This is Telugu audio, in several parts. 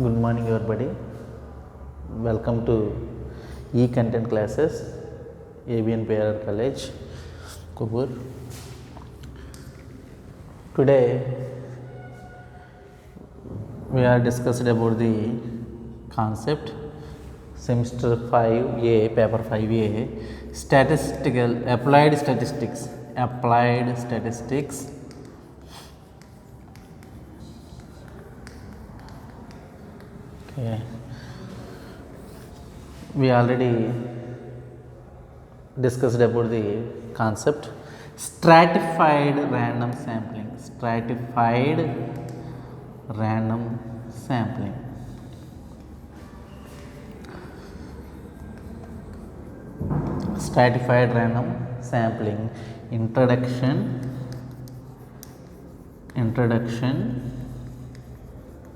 Good morning everybody. Welcome to e-content classes, ABN PR College, Kubur. Today we are discussed about the concept semester 5A, paper 5A, statistical applied statistics. Okay. We already discussed about the concept stratified random sampling. Stratified random sampling. Stratified random sampling. Introduction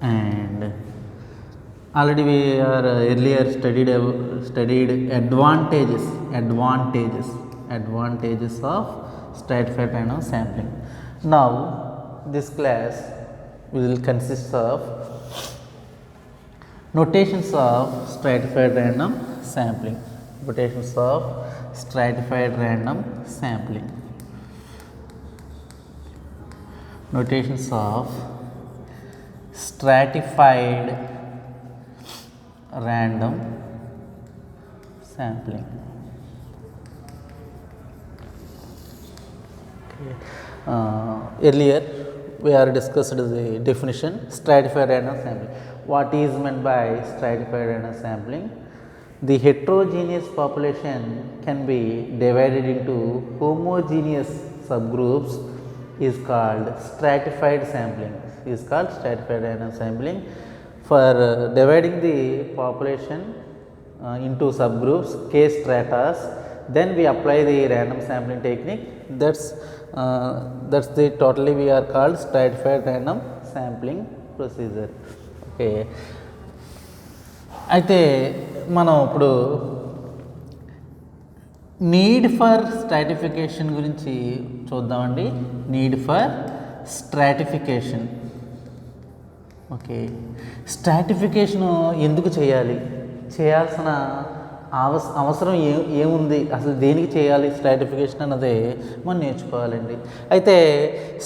and already we are earlier studied advantages of stratified random sampling. Now this class will consist of notations of stratified random sampling. Notations of stratified random sampling. Notations of stratified random sampling. Okay. Earlier we are discussed the definition stratified random sampling. What is meant by stratified random sampling? The heterogeneous population can be divided into homogeneous subgroups is called stratified sampling. Stratified random sampling. For dividing the population into subgroups, case stratas, then we apply the random sampling technique. That's the totally we are called stratified random sampling procedure. Okay. అయితే మనం ఇప్పుడు నీడ్ ఫర్ స్ట్రాటిఫికేషన్ గురించి చూద్దామండి. Need for stratification. Okay, stratification ఎందుకు చేయాలి, చేయాల్సిన అవసరం ఏముంది, అసలు దేనికి చేయాలి స్ట్రాటిఫికేషన్ అన్నది మనం నేర్చుకోవాలండి. అయితే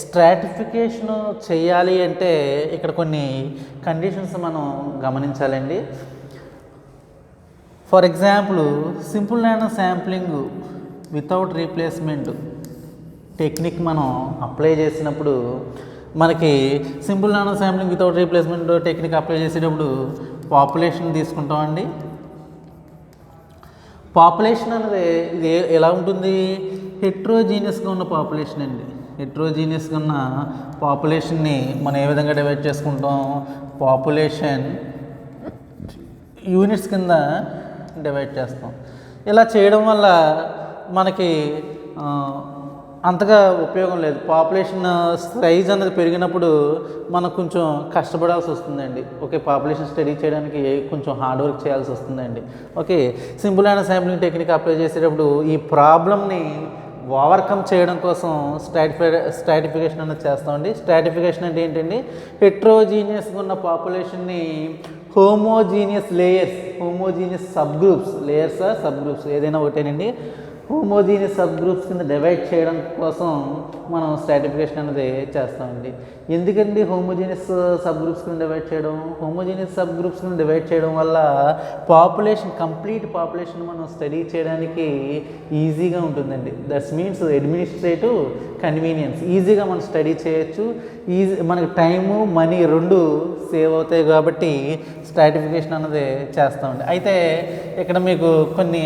స్ట్రాటిఫికేషన్ చేయాలి అంటే ఇక్కడ కొన్ని కండిషన్స్ మనం గమనించాలండి. For example simple random sampling without replacement technique మనం అప్లై చేసినప్పుడు మనకి simple random sampling without replacement technique apply చేసేటప్పుడు పాపులేషన్ తీసుకుంటామండి. పాపులేషన్ అనేది ఇది ఎలా ఉంటుంది, హెట్రోజీనియస్గా ఉన్న పాపులేషన్ అండి. హెట్రోజీనియస్గా ఉన్న పాపులేషన్ని మనం ఏ విధంగా డివైడ్ చేసుకుంటాం, పాపులేషన్ యూనిట్స్ కింద డివైడ్ చేస్తాం. ఇలా చేయడం వల్ల మనకి అంతగా ఉపయోగం లేదు. పాపులేషన్ సైజ్ అనేది పెరిగినప్పుడు మనం కొంచెం కష్టపడాల్సి వస్తుందండి. ఓకే, పాపులేషన్ స్టడీ చేయడానికి కొంచెం హార్డ్ వర్క్ చేయాల్సి వస్తుందండి. Okay, simple and sampling technique apply చేసేటప్పుడు ఈ ప్రాబ్లమ్ని ఓవర్కమ్ చేయడం కోసం స్ట్రాటిఫికేషన్ అనేది చేస్తామండి. స్ట్రాటిఫికేషన్ అంటే ఏంటండి, హెట్రోజీనియస్గా ఉన్న పాపులేషన్ని homogeneous layers, homogeneous sub groups, layers or sub groups ఏదైనా ఒకటేనండి, హోమోజీనియస్ సబ్ గ్రూప్స్ కింద డివైడ్ చేయడం కోసం మనం స్ట్రాటిఫికేషన్ అనేది చేస్తామండి. ఎందుకండి హోమోజీనియస్ సబ్ గ్రూప్స్ కింద డివైడ్ చేయడం? హోమోజీనియస్ సబ్ గ్రూప్స్ కింద డివైడ్ చేయడం వల్ల పాపులేషన్, కంప్లీట్ పాపులేషన్ మనం స్టడీ చేయడానికి ఈజీగా ఉంటుందండి. దట్స్ మీన్స్ అడ్మినిస్ట్రేటివ్ కన్వీనియన్స్, ఈజీగా మనం స్టడీ చేయొచ్చు, మనకి టైము మనీ రెండు సేవ్ అవుతాయి కాబట్టి స్ట్రాటిఫికేషన్ అనేది చేస్తామండి. అయితే ఇక్కడ మీకు కొన్ని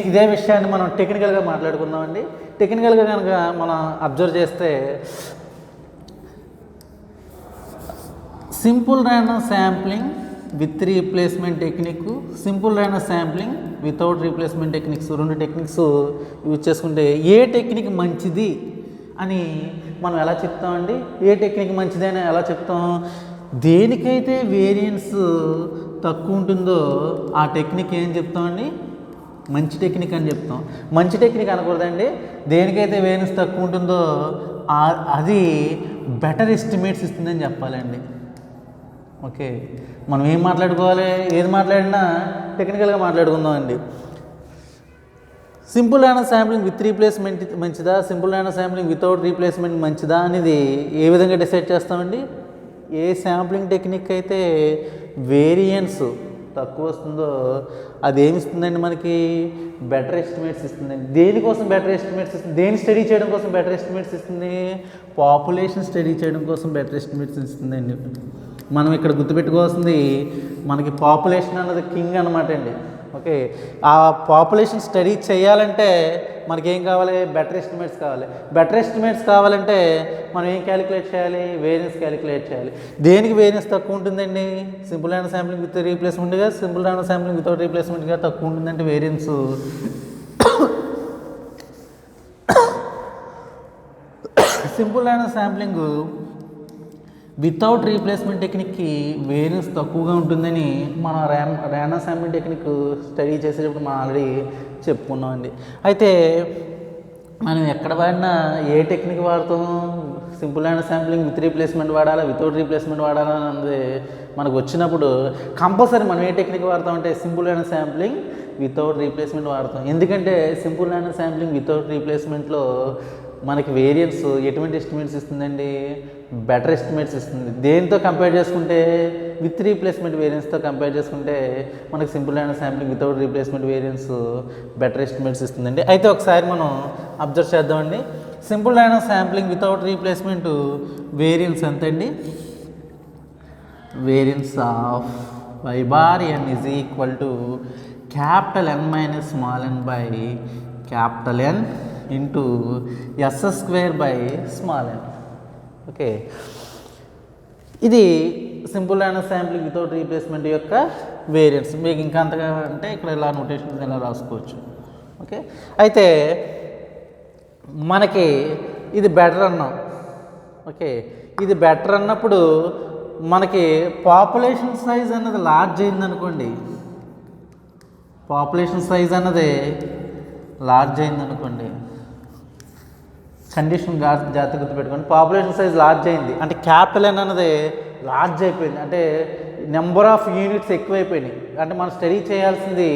ఇదే విషయాన్ని మనం టెక్నికల్గా మాట్లాడుకుందామండి. టెక్నికల్గా కనుక మనం అబ్జర్వ్ చేస్తే simple random sampling with replacement technique, simple random sampling without replacement techniques, రెండు టెక్నిక్స్ యూజ్ చేసుకుంటే ఏ టెక్నిక్ మంచిది అని మనం ఎలా చెప్తామండి? ఏ టెక్నిక్ మంచిది అని ఎలా చెప్తాం? దేనికైతే వేరియన్స్ తక్కువ ఉంటుందో ఆ టెక్నిక్ ఏం చెప్తామండి, మంచి టెక్నిక్ అని చెప్తాం. మంచి టెక్నిక్ అనకూడదండి, దేనికైతే వేరియన్స్ తక్కువ ఉంటుందో అది బెటర్ ఎస్టిమేట్స్ ఇస్తుందని చెప్పాలండి. ఓకే, మనం ఏం మాట్లాడుకోవాలి, ఏది మాట్లాడినా టెక్నికల్గా మాట్లాడుకుందాం అండి. Simple random sampling with replacement మంచిదా, simple random sampling without replacement మంచిదా అనేది ఏ విధంగా డిసైడ్ చేస్తామండి? ఏ శాంప్లింగ్ టెక్నిక్ అయితే వేరియన్స్ తక్కువ వస్తుందో అది ఏమి ఇస్తుందండి మనకి? బెటర్ ఎస్టిమేట్స్ ఇస్తుందండి. దేనికోసం బెటర్ ఎస్టిమేట్స్ ఇస్తుంది? దేని స్టడీ చేయడం కోసం బెటర్ ఎస్టిమేట్స్ ఇస్తుంది? పాపులేషన్ స్టడీ చేయడం కోసం బెటర్ ఎస్టిమేట్స్ ఇస్తుందండి. మనం ఇక్కడ గుర్తుపెట్టుకోవాల్సింది మనకి పాపులేషన్ అన్నది కింగ్ అనమాట అండి. ఓకే, ఆ పాపులేషన్ స్టడీ చేయాలంటే మనకేం కావాలి? బెటర్ ఎస్టిమేట్స్ కావాలి. బెటర్ ఎస్టిమేట్స్ కావాలంటే మనం ఏం క్యాలిక్యులేట్ చేయాలి? వేరియన్స్ క్యాలిక్యులేట్ చేయాలి. దేనికి వేరియన్స్ తక్కువ ఉంటుందండి? సింపుల్ ర్యాండమ్ శాంప్లింగ్ విత్ రీప్లేస్మెంట్గా, సింపుల్ ర్యాండమ్ శాంప్లింగ్ వితౌట్ రీప్లేస్మెంట్గా తక్కువ ఉంటుందంటే variance simple random sampling without replacement టెక్నిక్కి వేరియన్స్ తక్కువగా ఉంటుందని మన ర్యాండమ్ శాంప్లింగ్ టెక్నిక్ స్టడీ చేసేటప్పుడు మనం ఆల్రెడీ చెప్పుకున్నామండి. అయితే మనం ఎక్కడ వాడినా ఏ టెక్నిక్ వాడతాం? Simple random sampling with replacement వాడాలా, వితౌట్ రీప్లేస్మెంట్ వాడాలా అన్నది మనకు వచ్చినప్పుడు కంపల్సరీ మనం ఏ టెక్నిక్ వాడతామంటే simple random sampling without replacement వాడతాం. ఎందుకంటే సింపుల్ ర్యాండమ్ శాంప్లింగ్ వితౌట్ రీప్లేస్మెంట్లో మనకి వేరియన్స్ ఎటువంటి ఎస్టిమేట్స్ ఇస్తుందండి? బెటర్ ఎస్టిమేట్స్ ఇస్తుంది. దేంతో కంపేర్ చేసుకుంటే? విత్ రీప్లేస్మెంట్ వేరియన్స్తో కంపేర్ చేసుకుంటే మనకి simple random sampling without replacement variance better estimates ఇస్తుందండి. అయితే ఒకసారి మనం అబ్జర్వ్ చేద్దామండి. Simple random sampling without replacement variance ఎంతండి? Variance of y bar n is equal to capital N minus small n by capital N into s square by small n. Okay, ఇది simple random sampling without replacement యొక్క వేరియన్స్. మీకు ఇంకా అంతగా అంటే ఇక్కడ ఇలా నోటేషన్ ఇలా రాసుకోవచ్చు. ఓకే, అయితే మనకి ఇది బెటర్ అన్నాం. ఓకే, ఇది బెటర్ అన్నప్పుడు మనకి పాపులేషన్ సైజ్ అన్నది లార్జ్ అయిందనుకోండి, పాపులేషన్ సైజ్ అన్నది లార్జ్ అయిందనుకోండి, కండిషన్ జాగ్రత్త గుర్తుపెట్టుకోండి. పాపులేషన్ సైజ్ లార్జ్ అయింది అంటే క్యాపిటల్ ఎన్ అన్నది లార్జ్ అయిపోయింది, అంటే నెంబర్ ఆఫ్ యూనిట్స్ ఎక్కువైపోయినాయి. అంటే మనం స్టడీ చేయాల్సింది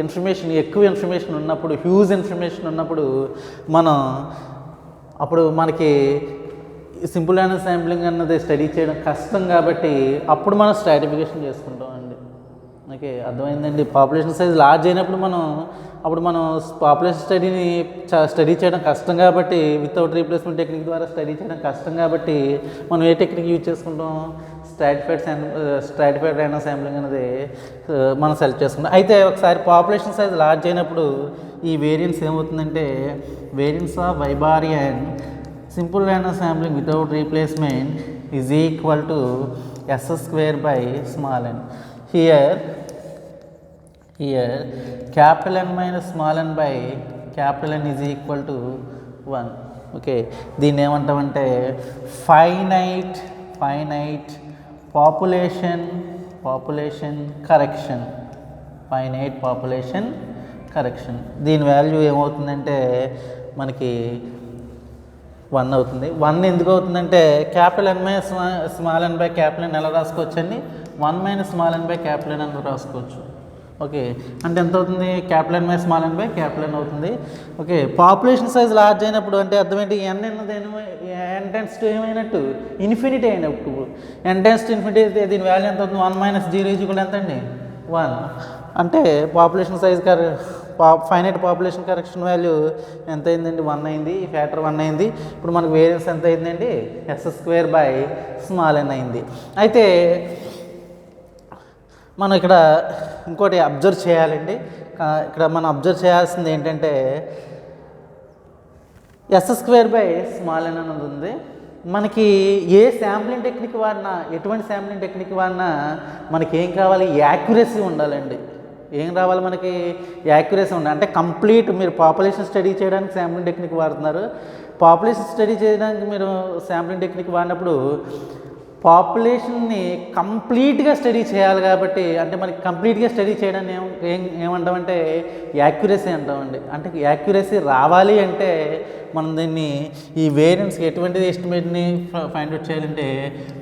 ఇన్ఫర్మేషన్, ఎక్కువ ఇన్ఫర్మేషన్ ఉన్నప్పుడు, హ్యూజ్ ఇన్ఫర్మేషన్ ఉన్నప్పుడు మనం అప్పుడు మనకి సింపుల్ ర్యాండమ్ శాంప్లింగ్ అన్నది స్టడీ చేయడం కష్టం కాబట్టి అప్పుడు మనం స్ట్రాటిఫికేషన్ చేసుకుంటాం అండి. ఓకే, అర్థమైందండి. పాపులేషన్ సైజ్ లార్జ్ అయినప్పుడు అప్పుడు మనం పాపులేషన్ స్టడీ చేయడం కష్టం కాబట్టి, వితౌట్ రీప్లేస్మెంట్ టెక్నిక్ ద్వారా స్టడీ చేయడం కష్టం కాబట్టి మనం ఏ టెక్నిక్ యూజ్ చేసుకుంటాం? స్ట్రాటిఫైడ్ ర్యాండమ్ శాంప్లింగ్ అనేది మనం సెలెక్ట్ చేసుకుంటాం. అయితే ఒకసారి పాపులేషన్ సైజ్ లార్జ్ అయినప్పుడు ఈ వేరియన్స్ ఏమవుతుందంటే variance of y bar n simple random sampling without replacement is equal to s square by small n. Here capital N minus small n by capital N is equal to 1. Okay, దీన్ని ఏమంటామంటే finite population correction. Finite population correction. దీని వాల్యూ ఏమవుతుందంటే మనకి 1 అవుతుంది. 1 ఎందుకు అవుతుందంటే capital N minus small N by capital N ఎలా రాసుకోవచ్చండి? 1 minus small N by capital N అని రాసుకోవచ్చు. ఓకే, అంటే ఎంత అవుతుంది? Capital N minus small N by capital N అవుతుంది. ఓకే, పాపులేషన్ సైజ్ లార్జ్ అయినప్పుడు అంటే అర్థం ఏంటి? ఎన్ అన్నది ఎన్ టెన్స్ టు ఏమైనట్టు ఇన్ఫినిటీ అయినప్పుడు, ఎన్ టెన్స్ టు ఇన్ఫినిటీ అయితే దీని వాల్యూ ఎంత అవుతుంది? 1 మైనస్ 0 ఈక్వల్ ఎంత అండి? 1. అంటే population size finite population correction value ఎంత అయిందండి? 1 అయింది. ఈ ఫ్యాక్టర్ 1 అయింది. ఇప్పుడు మనకు వేరియన్స్ ఎంత అయిందండి? s square by small n అయింది. అయితే మనం ఇక్కడ ఇంకోటి అబ్జర్వ్ చేయాలండి. ఇక్కడ మనం అబ్జర్వ్ చేయాల్సింది ఏంటంటే s square by small n అనేది ఉంది. మనకి ఏ శాంప్లింగ్ టెక్నిక్ వాడినా, ఎటువంటి శాంప్లింగ్ టెక్నిక్ వాడినా మనకి ఏం కావాలి? యాక్యురసీ ఉండాలండి. ఏం రావాలి మనకి? యాక్యురసీ ఉండాలి. అంటే కంప్లీట్ మీరు పాపులేషన్ స్టడీ చేయడానికి శాంప్లింగ్ టెక్నిక్ వాడుతున్నారు. పాపులేషన్ స్టడీ చేయడానికి మీరు శాంప్లింగ్ టెక్నిక్ వాడినప్పుడు పాపులేషన్ని కంప్లీట్గా స్టడీ చేయాలి కాబట్టి, అంటే మనకి కంప్లీట్గా స్టడీ చేయడాన్ని ఏమంటామంటే యాక్యురసీ అంటామండి. అంటే యాక్యురసీ రావాలి అంటే మనం దీన్ని ఈ వేరియన్స్కి ఎటువంటి ఎస్టిమేట్ని ఫైండ్ అవుట్ చేయాలంటే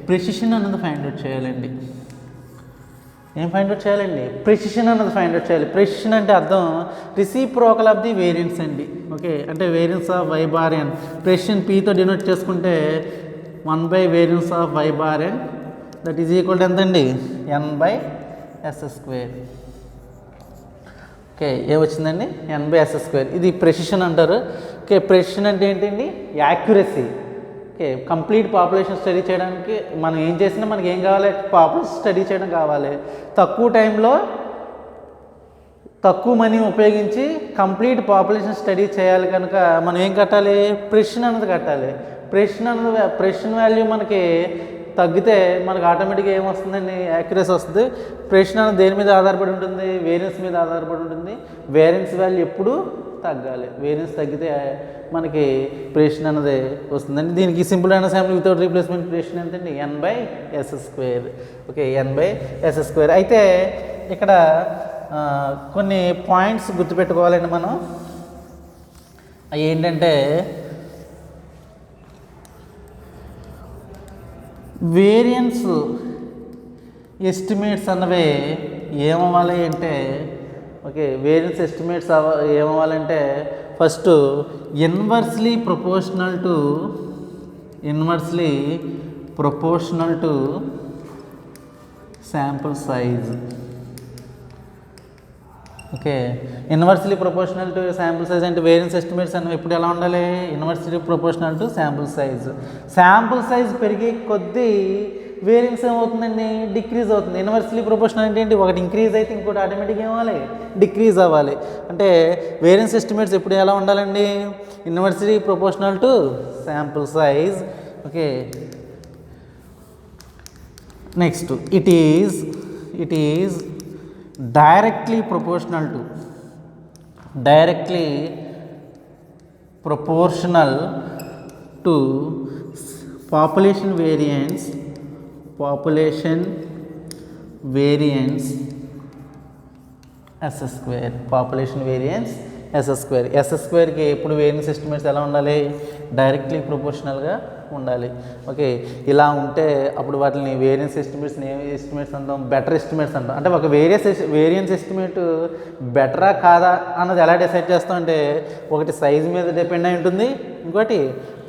ప్రెసిషన్ అన్నది ఫైండ్ అవుట్ చేయాలండి. ఏం ఫైండ్ అవుట్ చేయాలండి? ప్రెసిషన్ అన్నది ఫైండ్ అవుట్ చేయాలి. ప్రెసిషన్ అంటే అర్థం రెసిప్రోకల్ ఆఫ్ ది వేరియన్స్ అండి. ఓకే, అంటే variance of y bar n. Precision పీతో డినోట్ చేసుకుంటే 1/వేరియన్స్ of y bar n that is equal to ఎంతండి? n/s². ఓకే, ఏమొచ్చిందండి? n/s². ఇది ప్రెసిషన్ అంటారు. ఓకే, ప్రెసిషన్ అంటే ఏంటండి? Accuracy. Okay, complete population study చేయడానికి మనం ఏం చేసినా మనకి ఏం కావాలి? పాపులేషన్ స్టడీ చేయడం కావాలి. తక్కువ టైంలో తక్కువ మనీ ఉపయోగించి కంప్లీట్ పాపులేషన్ స్టడీ చేయాలి కనుక మనం ఏం కట్టాలి? ప్రెసిషన్ అన్నది కట్టాలి. ప్రెసిషన్ వాల్యూ మనకి తగ్గితే మనకు ఆటోమేటిక్గా ఏమొస్తుందండి? యాక్యురసీ వస్తుంది. ప్రెసిషన్ అనేది దేని మీద ఆధారపడి ఉంటుంది? వేరియన్స్ మీద ఆధారపడి ఉంటుంది. వేరియన్స్ వాల్యూ ఎప్పుడు తగ్గాలి. వేరియన్స్ తగ్గితే మనకి ప్రెసిషన్ అనేది వస్తుందండి. దీనికి సింపుల్ అయిన శాంపుల్ వితౌట్ రీప్లేస్మెంట్ ప్రెసిషన్ ఎంతండి? n/s². Okay, n/s². అయితే ఇక్కడ కొన్ని పాయింట్స్ గుర్తుపెట్టుకోవాలండి మనం. అవి ఏంటంటే వేరియన్స్ ఎస్టిమేట్స్ అన్నవి ఏమవ్వాలి అంటే, ఓకే, వేరియన్స్ ఎస్టిమేట్స్ ఏమవ్వాలంటే first inversely proportional to sample size. Okay, inversely proportional to sample size అంటే వేరియన్స్ ఎస్టిమేట్స్ అనేవి ఎప్పుడు ఎలా ఉండాలి? Inversely proportional to sample size. Sample size పెరిగే కొద్దీ వేరియన్స్ ఏమవుతుందండి? డిక్రీజ్ అవుతుంది. ఇన్వర్స్లీ ప్రపోర్షనల్ అంటే ఏంటి? ఒకటి ఇంక్రీజ్ అయితే ఇంకోటి ఆటోమేటిక్గా ఏమవ్వాలి? డిక్రీజ్ అవ్వాలి. అంటే వేరియన్స్ ఎస్టిమేట్స్ ఎప్పుడు ఎలా ఉండాలండి? Inversely proportional to sample size. Okay, next it is directly proportional to population variance s². Population variance s². s²కి ఎప్పుడు వేరియన్స్ ఎస్టిమేట్స్ ఎలా ఉండాలి? డైరెక్ట్లీ ప్రపోర్షనల్గా ఉండాలి. ఓకే, ఇలా ఉంటే అప్పుడు వాటిని వేరియన్స్ ఎస్టిమేట్స్ అంటాం, బెటర్ ఎస్టిమేట్స్ అంటాం. అంటే ఒక వేరియన్స్ ఎస్టిమేట్ బెటరా కాదా అన్నది ఎలా డిసైడ్ చేస్తామంటే ఒకటి సైజ్ మీద డిపెండ్ అయి ఉంటుంది, ఇంకోటి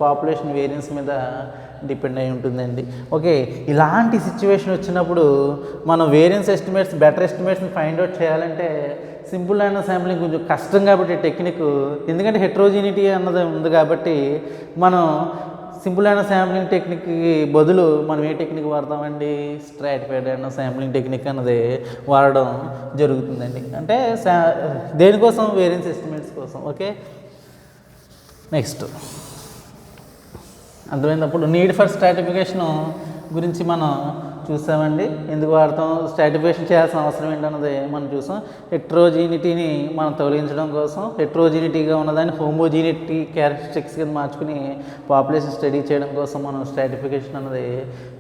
పాపులేషన్ వేరియన్స్ మీద డిపెండ్ అయి ఉంటుందండి. ఓకే, ఇలాంటి సిచ్యువేషన్ వచ్చినప్పుడు మనం వేరియన్స్ ఎస్టిమేట్స్ బెటర్ ఎస్టిమేట్స్ని ఫైండ్ అవుట్ చేయాలంటే సింపుల్ అయిన శాంప్లింగ్ కొంచెం కష్టం కాబట్టి టెక్నిక్, ఎందుకంటే హెట్రోజీనిటీ అన్నది ఉంది కాబట్టి మనం సింపుల్ అయిన శాంప్లింగ్ టెక్నిక్కి బదులు మనం ఏ టెక్నిక్ వాడతామండి? స్ట్రాటిఫైడ్ అయిన శాంప్లింగ్ టెక్నిక్ అన్నది వాడడం జరుగుతుందండి. అంటే దేనికోసం? వేరియన్స్ ఎస్టిమేట్స్ కోసం. ఓకే, నెక్స్ట్ అర్థమైనప్పుడు నీడ్ ఫర్ స్ట్రాటిఫికేషన్ గురించి మనం చూసామండి. ఎందుకు వాడతాం? స్ట్రాటిఫికేషన్ చేయాల్సిన అవసరం ఏంటన్నది మనం చూసాం. హెట్రోజీనిటీని మనం తొలగించడం కోసం, హెట్రోజీనిటీగా ఉన్నదాన్ని హోమోజీనిటీ క్యారెక్టరిస్టిక్స్ కింద మార్చుకుని పాపులేషన్ స్టడీ చేయడం కోసం మనం స్ట్రాటిఫికేషన్ అన్నది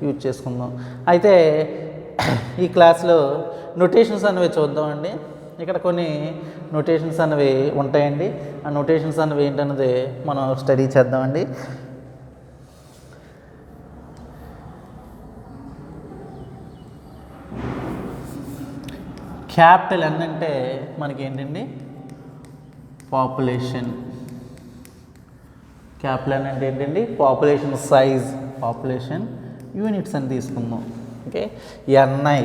యూజ్ చేసుకుందాం. అయితే ఈ క్లాస్లో నొటేషన్స్ అనేవి చూద్దామండి. ఇక్కడ కొన్ని నొటేషన్స్ అనేవి ఉంటాయండి. ఆ నొటేషన్స్ అనేవి ఏంటన్నది మనం స్టడీ చేద్దామండి. క్యాపిటల్ N అంటే మనకి ఏంటండి? పాపులేషన్. క్యాపిటల్ N అంటే ఏంటండి? పాపులేషన్ సైజ్, పాపులేషన్ యూనిట్స్ అని తీసుకుందాం. Okay, NI,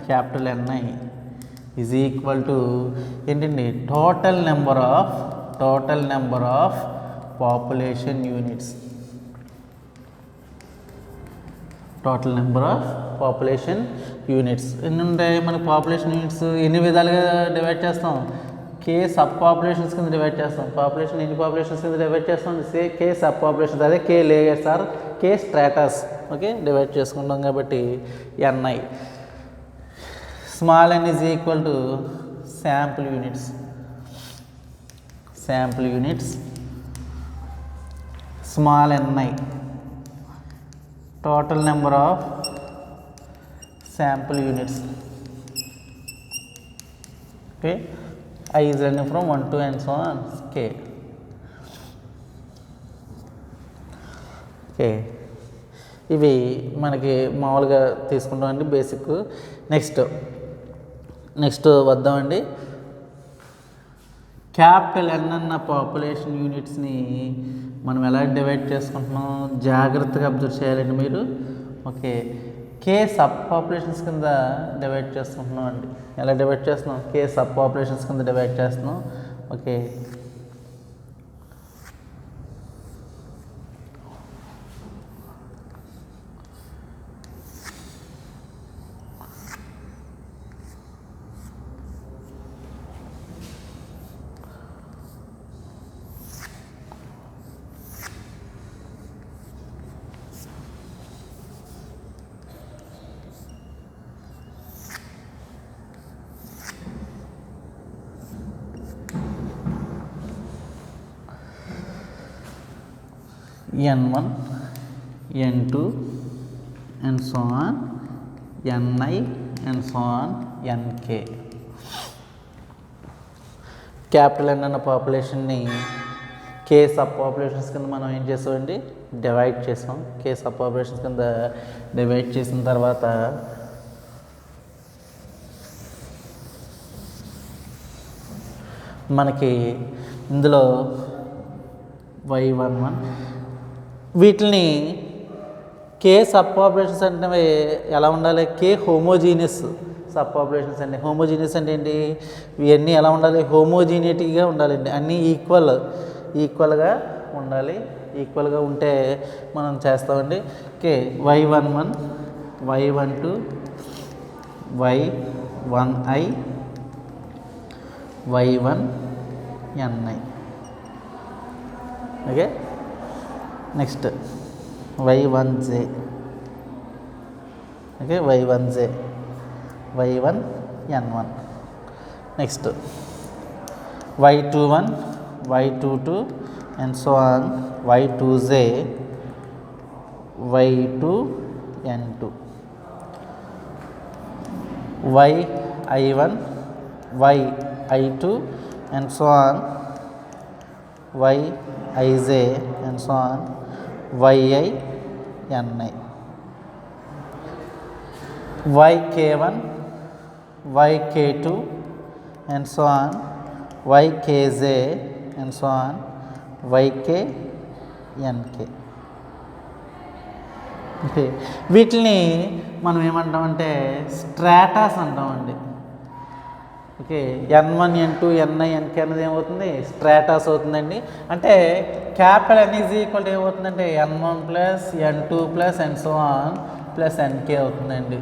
capital NI is equal to ఏంటండి? Total number of population units. Total number of population units ఎన్ని ఉంటాయి మనకి? పాపులేషన్ యూనిట్స్ ఎన్ని విధాలుగా డివైడ్ చేస్తాం? కే సబ్ పాపులేషన్స్ కింద డివైడ్ చేస్తాం. పాపులేషన్ ఎన్ని పాపులేషన్స్ కింద డివైడ్ చేస్తాం? కే సబ్ పాపులేషన్స్, అదే K layers or K stratas. Okay, divide చేసుకుంటాం కాబట్టి NI. Small n is equal to sample units. Small NI total number of sample units. Okay, I is running from 1 to and so on k. Okay, ఇవి మనకి మామూలుగా తీసుకుంటామండి బేసిక్. నెక్స్ట్ నెక్స్ట్ వద్దామండి. క్యాపిటల్ ఎన్ అన్న పాపులేషన్ యూనిట్స్ని మనం ఎలా డివైడ్ చేసుకుంటున్నాం జాగ్రత్తగా అబ్జర్వ్ చేయాలండి మీరు. ఓకే, కే సబ్ పాపులేషన్స్ కింద డివైడ్ చేసుకుంటున్నాం అండి. ఎలా డివైడ్ చేస్తున్నాం? కే సబ్ పాపులేషన్స్ కింద డివైడ్ చేస్తున్నాం. Okay, n1, n2 and so on, ni and so on, nk. Capital N అన్న పాపులేషన్ని కే సబ్ పాపులేషన్స్ కింద మనం ఏం చేసామండి? డివైడ్ చేసాం. కే సబ్ పాపులేషన్స్ కింద డివైడ్ చేసిన తర్వాత మనకి ఇందులో y11 వీటిని కే సబ్ పాపులేషన్స్ అంటే ఎలా ఉండాలి? కే హోమోజీనియస్ సబ్ పాపులేషన్స్ అండి. హోమోజీనియస్ అంటే ఏంటి? ఇవన్నీ ఎలా ఉండాలి? హోమోజీనిటీగా ఉండాలండి. అన్నీ ఈక్వల్గా ఉండాలి. ఈక్వల్గా ఉంటే మనం చేస్తామండి. కే y11, y12, y1i, y1ni. Okay, next y1j. Okay, y1j, y1n1. Next y21, y22 and so on, y2j, y2n2, y1, y2 and so on, yij and so on, yi, ni, yk1, yk2 and so on, ykj and so on, yk, nk. Okay, వీటిని మనం ఏమంటామంటే స్ట్రాటాస్ అంటామండి. Okay, n1, n2, ni, nk అనేది ఏమవుతుంది? స్ట్రాటాస్ అవుతుందండి. అంటే capital n is equal to ఏమవుతుందంటే n1 plus n2 plus and so on plus nk అవుతుందండి.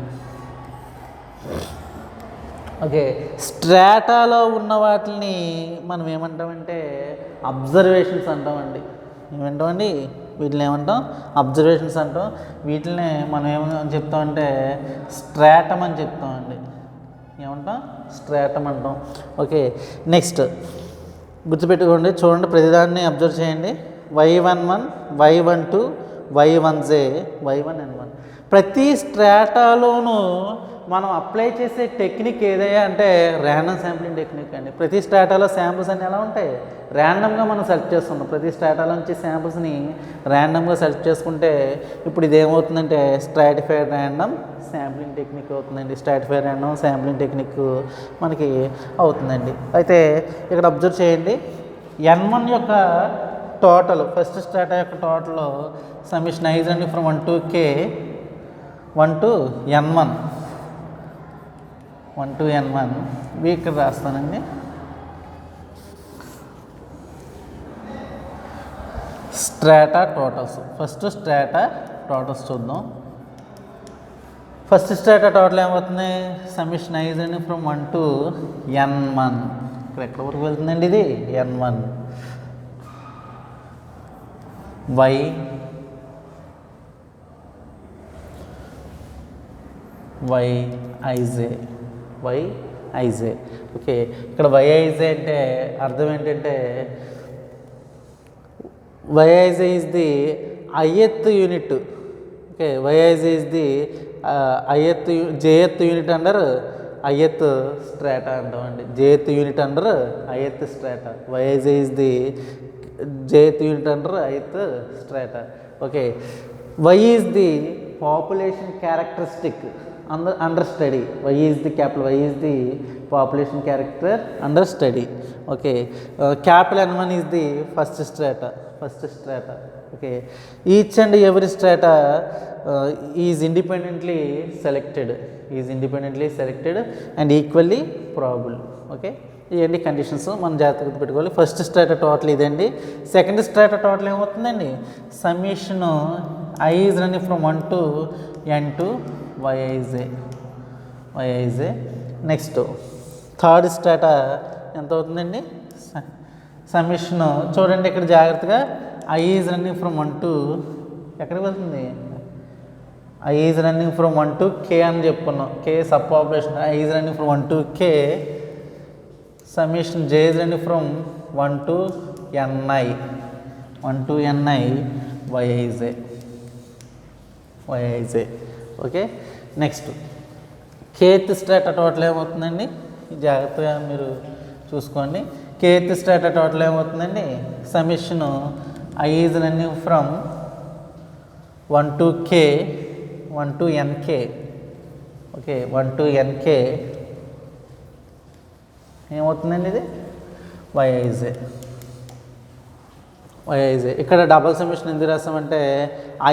ఓకే, స్ట్రాటాలో ఉన్న వాటిని మనం ఏమంటామంటే అబ్జర్వేషన్స్ అంటామండి. ఏమంటామండి? వీటిని ఏమంటాం? అబ్జర్వేషన్స్ అంటాం. వీటిని మనం ఏమని చెప్తామంటే స్ట్రాటమ్ అని చెప్తామండి. ఏమంటాం? స్ట్రాటమ్ అంటాం. ఓకే, నెక్స్ట్ గుర్తుపెట్టుకోండి. చూడండి, ప్రతిదాన్ని అబ్జర్వ్ చేయండి. y11, y12, y1j, y1n1. ప్రతి స్ట్రాటాలోనూ మనం అప్లై చేసే టెక్నిక్ ఏదయ్యా అంటే ర్యాండమ్ శాంప్లింగ్ టెక్నిక్ అండి. ప్రతి స్ట్రాటాలో శాంపుల్స్ అన్నీ ఎలా ఉంటాయి? ర్యాండమ్గా మనం సెలెక్ట్ చేస్తున్నాం. ప్రతి స్ట్రాటాలో నుంచి శాంపుల్స్ని ర్యాండమ్గా సెలెక్ట్ చేసుకుంటే ఇప్పుడు ఇది ఏమవుతుందంటే స్ట్రాటిఫైడ్ ర్యాండమ్ శాంప్లింగ్ టెక్నిక్ అవుతుందండి. స్ట్రాటిఫైడ్ ర్యాండమ్ శాంప్లింగ్ టెక్నిక్ మనకి అవుతుందండి. అయితే ఇక్కడ అబ్జర్వ్ చేయండి. n1 యొక్క టోటల్, ఫస్ట్ స్ట్రాటా యొక్క టోటల్ సమిషన్ ఐజ్ అండి from 1 to k, 1 to n1, 1 to n1. ఇక్కడ రాస్తానండి. Strata totals. First strata totals చూద్దాం. ఫస్ట్ స్ట్రాటా టోటల్ ఏమవుతుంది? సమిషన్ ఐజ్ అండి ఫ్రమ్ 1 to n1. ఇక్కడ ఎక్కడ వరకు వెళ్తుందండి? ఇది n1. yij. ఓకే, ఇక్కడ yij అంటే అర్థం ఏంటంటే yij is the ith unit. Okay, yij is the jth unit under ith strata అంటామండి. jth unit under ith strata. yij is the jth unit under ith strata. Okay, y is the population characteristic. Under study. Y is the capital Y is the population character under study. Okay, capital N1 is the first strata. Okay, each and every strata is independently selected and equally probable. ఓకే, ఇవన్నీ కండిషన్స్ మనం జాగ్రత్తగా పెట్టుకోవాలి. ఫస్ట్ స్ట్రాటా టోటల్ ఇదండి. సెకండ్ స్ట్రాటా టోటల్ ఏమవుతుందండి, summation I is running from 1 to n to yi. Next third strata ఎంత అవుతుందండి, సమ్మేషన్ చూడండి ఇక్కడ జాగ్రత్తగా I is running from 1 to ఎక్కడికి వెళ్తుంది, I is running from 1 to k అని చెప్పుకున్నాం. k sub population. I is running from 1 to k, summation j is running from 1 to ni yi. Okay, next kth strata total ఏమవుతుందండి, జాగ్రత్తగా మీరు చూసుకోండి. కేత్ స్ట్రాటా టోటల్ ఏమవుతుందండి, summation I is running from 1 to k 1 to nk. Okay, 1 to nk ఏమవుతుందండి, ఇది yi. ఇక్కడ డబల్ సమ్మేషన్ ఎందుకు రాస్తామంటే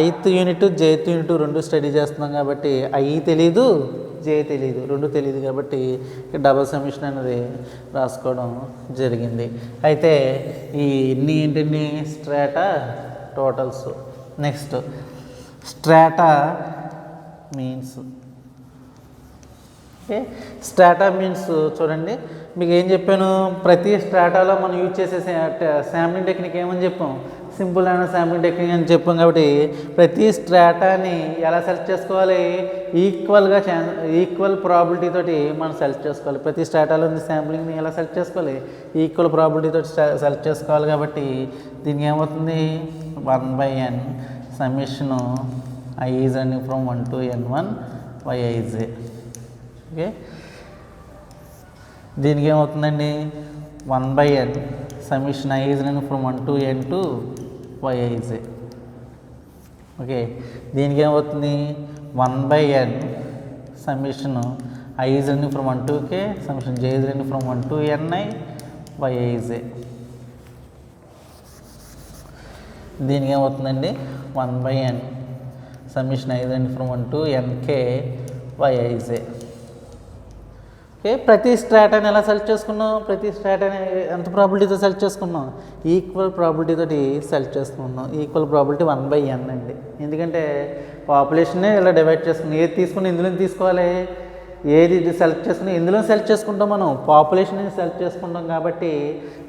ith యూనిట్ jth యూనిట్ రెండు స్టడీ చేస్తున్నాం కాబట్టి I తెలీదు j తెలీదు, రెండు తెలియదు కాబట్టి ఇక్కడ డబల్ సమ్మేషన్ అనేది రాసుకోవడం జరిగింది. అయితే ఈ ఇన్ని ఏంటండి strata totals. Next strata means. Okay, strata means చూడండి, మీకు ఏం చెప్పాను, ప్రతి స్ట్రాటాలో మనం యూజ్ చేసే శాంప్లింగ్ టెక్నిక్ ఏమని చెప్పాం, సింపుల్ అయిన శాంప్లింగ్ టెక్నిక్ అని చెప్పాం. కాబట్టి ప్రతి స్ట్రాటాని ఎలా సెలెక్ట్ చేసుకోవాలి, ఈక్వల్ ప్రాబిలిటీ తోటి మనం సెలెక్ట్ చేసుకోవాలి. ప్రతి స్ట్రాటాలో ఉంది శాంప్లింగ్ని ఎలా సెలెక్ట్ చేసుకోవాలి, ఈక్వల్ ప్రాబిలిటీ తోటి సెలెక్ట్ చేసుకోవాలి. కాబట్టి దీనికి ఏమవుతుంది, 1/n summation I is running from 1 to n1 yi. Okay, దీనికి ఏమవుతుందండి, 1/n summation I is running from 1 to n2 yi. Okay, దీనికి ఏమవుతుంది, 1/n summation I is running from 1 to k summation j is running from 1 to ni yi. దీనికి ఏమవుతుందండి, 1/n summation I is running from 1 to nk yi. Okay, ప్రతి స్ట్రాటాని ఎలా సెలెక్ట్ చేసుకున్నాం, ప్రతి స్ట్రాటాని ఎంత ప్రాబిలిటీతో సెలెక్ట్ చేసుకున్నాం, ఈక్వల్ ప్రాబిలిటీ తోటి సెలెక్ట్ చేసుకున్నాం. ఈక్వల్ ప్రాబిలిటీ 1/n అండి. ఎందుకంటే పాపులేషన్నే ఇలా డివైడ్ చేసుకున్నాం. ఏది తీసుకుని ఇందులో తీసుకోవాలి, ఏది సెలెక్ట్ చేసుకుని ఇందులో సెలెక్ట్ చేసుకుంటాం, మనం పాపులేషన్ సెలెక్ట్ చేసుకుంటాం. కాబట్టి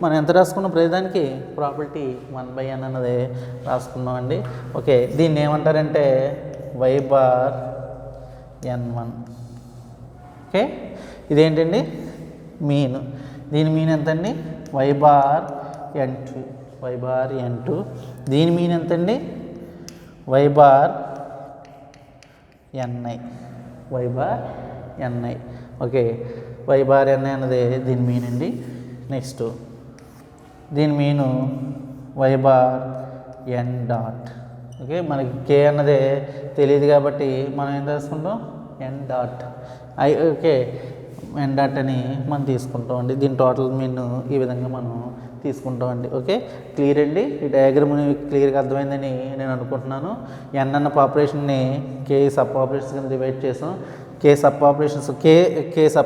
మనం ఎంత రాసుకున్నాం, ప్రతిదానికి ప్రాబిలిటీ 1/n అన్నది రాసుకున్నాం అండి. ఓకే, దీన్ని ఏమంటారంటే y/n1. ఓకే, ఇదేంటండి మీన్. దీని మీన్ ఎంతండి, y/n2. దీని మీన్ ఎంతండి, y/ni. ఓకే, y/ni అన్నది దీని మీన్ అండి. నెక్స్ట్ దీని మీను y/n డాట్. ఓకే, మనకి k అన్నదే తెలియదు కాబట్టి మనం ఏం రాసుకుంటాం, n dot. Okay, n dot అని మనం తీసుకుంటాం అండి. దీని టోటల్ మీన్ ఈ విధంగా మనం తీసుకుంటాం అండి. ఓకే, క్లియర్ అండి. ఈ డయాగ్రామ్ క్లియర్గా అర్థమైందని నేను అనుకుంటున్నాను. n అన్న పాపులేషన్ని k సబ్ పాపులేషన్స్ కింద డివైడ్ చేసాం. కే సబ్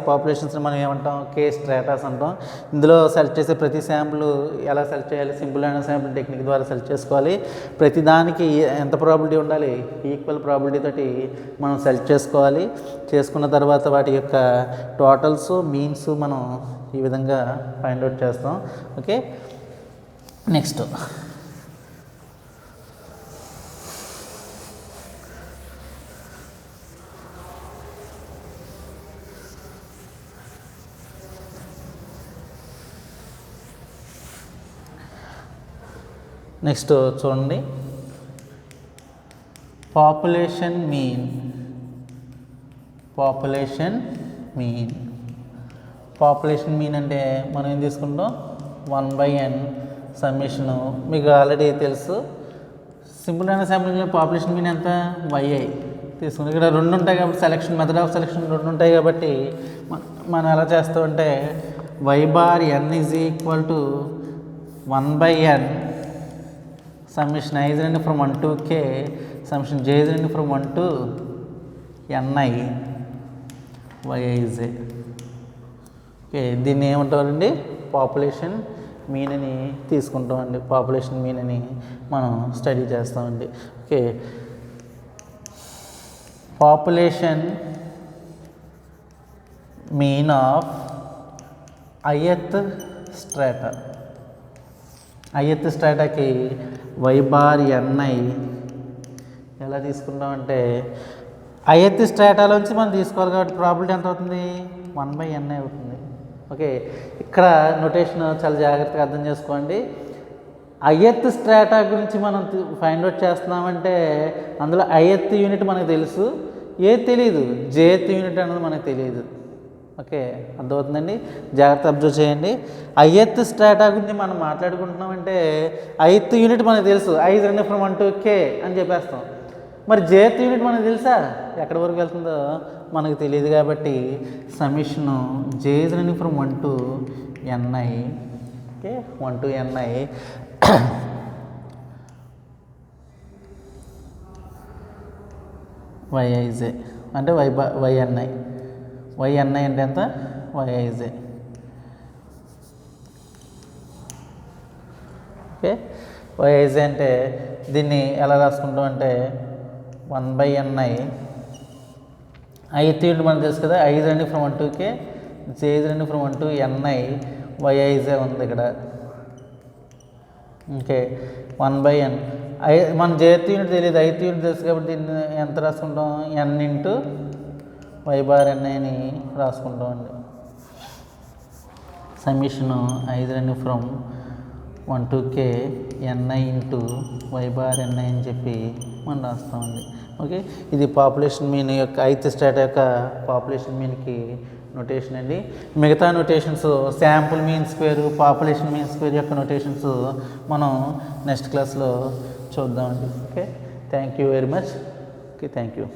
పాపులేషన్స్ని మనం ఏమంటాం, కే స్ట్రాటాస్ అంటాం. ఇందులో సెలెక్ట్ చేసే ప్రతి శాంపుల్ ఎలా సెలెక్ట్ చేయాలి, సింపుల్ అయిన శాంపుల్ టెక్నిక్ ద్వారా సెలెక్ట్ చేసుకోవాలి. ప్రతి దానికి ఎంత ప్రాబిలిటీ ఉండాలి, ఈక్వల్ ప్రాబిలిటీ తోటి మనం సెలెక్ట్ చేసుకోవాలి. చేసుకున్న తర్వాత వాటి యొక్క టోటల్స్ మీన్స్ మనం ఈ విధంగా ఫైండ్ అవుట్ చేస్తాం. ఓకే, నెక్స్ట్ చూడండి, పాపులేషన్ మీన్. పాపులేషన్ మీన్ అంటే మనం ఏం తీసుకుంటాం, 1/n సమ్మేషను. మీకు ఆల్రెడీ తెలుసు, సింపుల్ అయిన శాంపుల్ పాపులేషన్ మీన్ ఎంత, yi. తీసుకుని ఇక్కడ రెండు ఉంటాయి కాబట్టి సెలక్షన్ మెథడ్ ఆఫ్ సెలక్షన్ రెండు ఉంటాయి కాబట్టి మనం ఎలా చేస్తామంటే y bar n is equal to 1/n summation i is running from 1 to k summation j is running from 1 to ni yi. Okay, దీన్ని ఏమంటారండి? పాపులేషన్ మీన్ అని తీసుకుంటామండి. పాపులేషన్ మీన్ అని మనం స్టడీ చేస్తామండి. Okay, population mean of ith strata. ith స్ట్రాటాకి y bar ni ఎలా తీసుకుంటామంటే ith స్ట్రాటాలోంచి మనం తీసుకోవాలి కాబట్టి ప్రాబిలిటీ ఎంత అవుతుంది? 1/n అవుతుంది. ఓకే, ఇక్కడ నొటేషన్ చాలా జాగ్రత్తగా అర్థం చేసుకోండి. ith స్ట్రాటా గురించి మనం ఫైండ్ అవుట్ చేస్తున్నామంటే అందులో ith యూనిట్ మనకు తెలుసు, ఏది తెలియదు, jth యూనిట్ అనేది మనకు తెలియదు. ఓకే, అర్థమవుతుందండి? జాగ్రత్త అబ్జర్వ్ చేయండి. ith స్ట్రాటా గురించి మనం మాట్లాడుకుంటున్నామంటే ith యూనిట్ మనకు తెలుసు, i is running from 1 to k అని చెప్పేస్తాం. మరి jth యూనిట్ మనకు తెలుసా? ఎక్కడి వరకు వెళ్తుందో మనకు తెలియదు కాబట్టి సమిషను j is running from 1 to ni. Okay, 1 to ni yij అంటే yni. yni అంటే ఎంత? yij. ఓకే, yij అంటే దీన్ని ఎలా రాసుకుంటాం అంటే 1/ni. ith యూనిట్ మనకు తెలుసు కదా, i is running from 1 to k, j is running from 1 to ni, yij ఉంది ఇక్కడ. Okay, 1/n. మన jth యూనిట్ తెలియదు, ith యూనిట్ తెలుసు కాబట్టి దీన్ని ఎంత రాసుకుంటాం? n into y bar ni అని రాసుకుంటాం అండి. సమిషను i is running from 1 to k ni into y bar ni అని చెప్పి మనం రాస్తామండి. ఓకే, ఇది పాపులేషన్ మీన్ యొక్క ith స్ట్రాటా యొక్క పాపులేషన్ మీన్కి నొటేషన్ అండి. మిగతా notations sample mean square, population mean square యొక్క నొటేషన్స్ మనం నెక్స్ట్ క్లాస్లో చూద్దామండి. Okay, thank you very much. Okay, thank you.